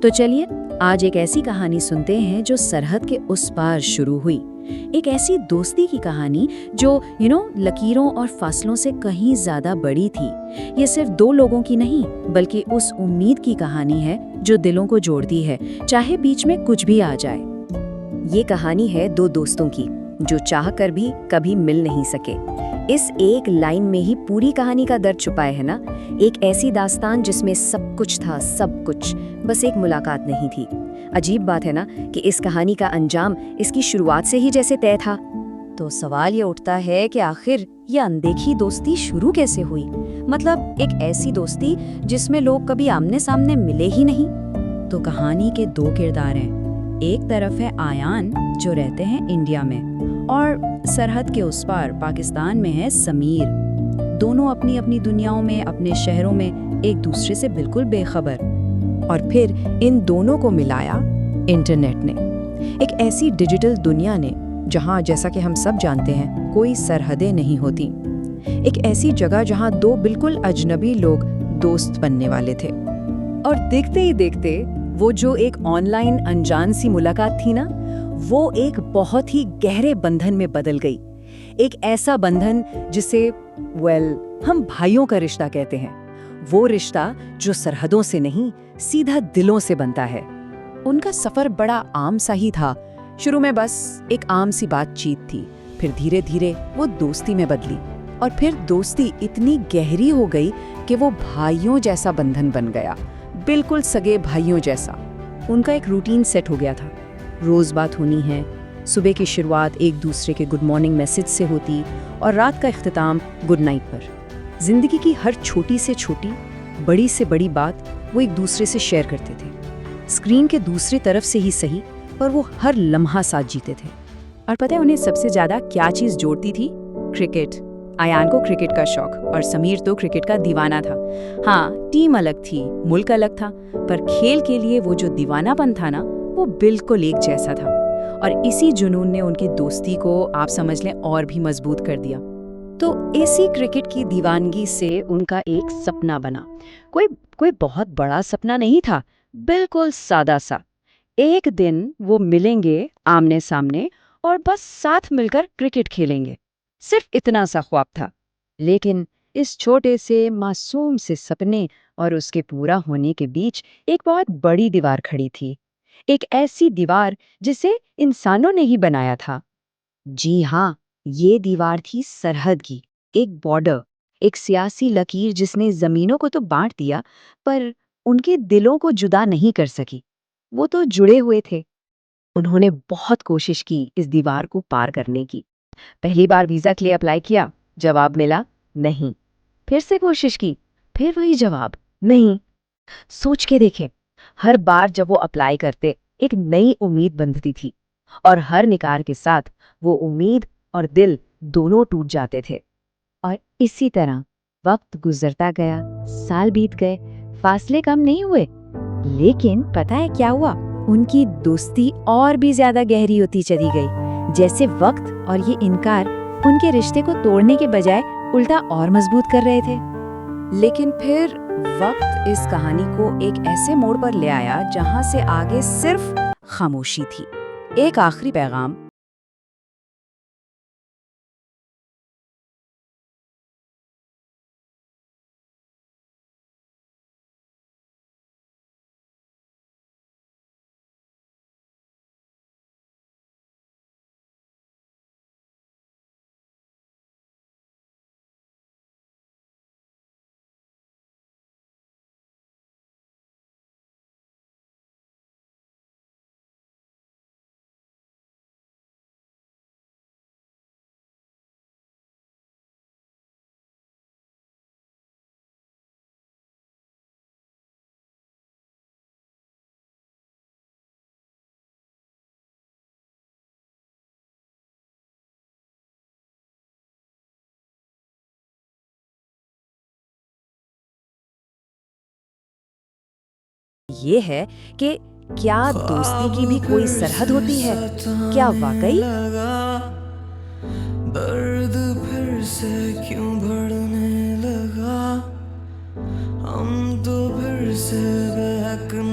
तो चलिए आज एक ऐसी कहानी सुनते हैं जो सरहद के उस पार शुरू हुई। एक ऐसी दोस्ती की कहानी जो लकीरों और फासलों से कहीं ज्यादा बड़ी थी। ये सिर्फ दो लोगों की नहीं बल्कि उस उम्मीद की कहानी है जो दिलों को जोड़ती है, चाहे बीच में कुछ भी आ जाए। ये कहानी है दो दोस्तों की जो चाह कर भी कभी मिल नहीं सके। इस एक लाइन में ही पूरी कहानी का दर्द छुपा है ना। एक ऐसी दास्तान जिसमें सब कुछ था, सब कुछ, बस एक मुलाकात नहीं थी। अजीब बात है ना कि इस कहानी का अंजाम इसकी शुरुआत से ही जैसे तय था। तो सवाल ये उठता है कि आखिर ये अनदेखी दोस्ती शुरू कैसे हुई? मतलब एक ऐसी दोस्ती जिसमें लोग कभी आमने सामने मिले ही नहीं। तो कहानी के दो किरदार हैं। एक तरफ है आयान जो रहते हैं इंडिया में, और सरहद के उस पार पाकिस्तान में है समीर। दोनों अपनी अपनी दुनियाओं में, अपने शहरों में एक दूसरे से बिल्कुल बेखबर। और फिर इन दोनों को मिलाया इंटरनेट ने, एक ऐसी डिजिटल दुनिया ने जहां, जैसा कि हम सब जानते हैं, कोई सरहदें नहीं होती। एक ऐसी जगह जहां दो बिल्कुल अजनबी लोग दोस्त बनने वाले थे। और देखते ही देखते वो जो एक ऑनलाइन अनजान सी मुलाकात थी ना, वो एक बहुत ही गहरे बंधन में बदल गई। एक ऐसा बंधन जिसे हम भाइयों का रिश्ता कहते हैं। वो रिश्ता जो सरहदों से नहीं, सीधा दिलों से बनता है। उनका सफर बड़ा आम सा ही था। शुरू में बस एक आम सी बातचीत थी, फिर धीरे धीरे वो दोस्ती में बदली, और फिर दोस्ती इतनी गहरी हो गई कि वो भाइयों जैसा बंधन बन गया, बिल्कुल सगे भाइयों जैसा। उनका एक रूटीन सेट हो गया था। रोज बात होनी है, सुबह की शुरुआत एक दूसरे के गुड मॉर्निंग मैसेज से होती और रात का इख्तिताम गुड नाइट पर। जिंदगी की हर छोटी से छोटी, बड़ी से बड़ी बात वो एक दूसरे से शेयर करते थे। स्क्रीन के दूसरी तरफ से ही सही, पर वो हर लम्हा साथ जीते थे। और पता है उन्हें सबसे ज्यादा क्या चीज जोड़ती थी? क्रिकेट। आयान को क्रिकेट का शौक और समीर तो क्रिकेट का दीवाना था। हाँ, टीम अलग थी, मुल्क अलग था, पर खेल के लिए वो जो दीवानापन था ना, वो बिल्कुल एक जैसा था। और इसी जुनून ने उनकी दोस्ती को, आप समझ लें, और भी मजबूत कर दिया। तो इसी क्रिकेट की दीवानगी से उनका एक सपना बना। कोई बहुत बड़ा सपना नहीं था, बिल्कुल सादा सा। एक दिन वो मिलेंगे आमने सामने और बस साथ मिलकर क्रिकेट खेलेंगे। सिर्फ इतना सा ख्वाब था। लेकिन इस छोटे से मासूम से सपने और उसके पूरा होने के बीच एक बहुत बड़ी दीवार खड़ी थी। एक ऐसी दीवार जिसे इंसानों ने ही बनाया था। जी हाँ, ये दीवार थी सरहद की, एक बॉर्डर, एक सियासी लकीर जिसने जमीनों को तो बांट दिया, पर उनके दिलों को जुदा नहीं कर सकी। वो तो जुड़े हुए थे। उन्होंने बहुत कोशिश की इस दीवार को पार करने की। पहली बार वीजा के लिए अप्लाई किया, जवाब मिला नहीं। फिर से कोशिश की, फिर वही जवाब नहीं। सोच के देखें, हर बार जब वो अप्लाई करते, एक नई उम्मीद बंधती थी, और हर निकार के साथ वो उम्मीद और दिल दोनों टूट जाते थे। और इसी तरह वक्त गुजरता गया, साल बीत गए, फासले कम नहीं हुए। लेकिन पता है क्या हुआ? उनकी दोस्ती और भी ज्यादा गहरी होती चली गई। जैसे वक्त और ये इनकार उनके रिश्ते को तोड़ने के बजाय उल्टा और मजबूत कर रहे थे। लेकिन फिर वक्त इस कहानी को एक ऐसे मोड़ पर ले आया जहां से आगे सिर्फ खामोशी थी। एक आखिरी पैगाम। ये है कि क्या दोस्ती की भी कोई सरहद होती है? क्या वाकई? दर्द फिर से क्यों बढ़ने लगा? हम तो फिर से बहकने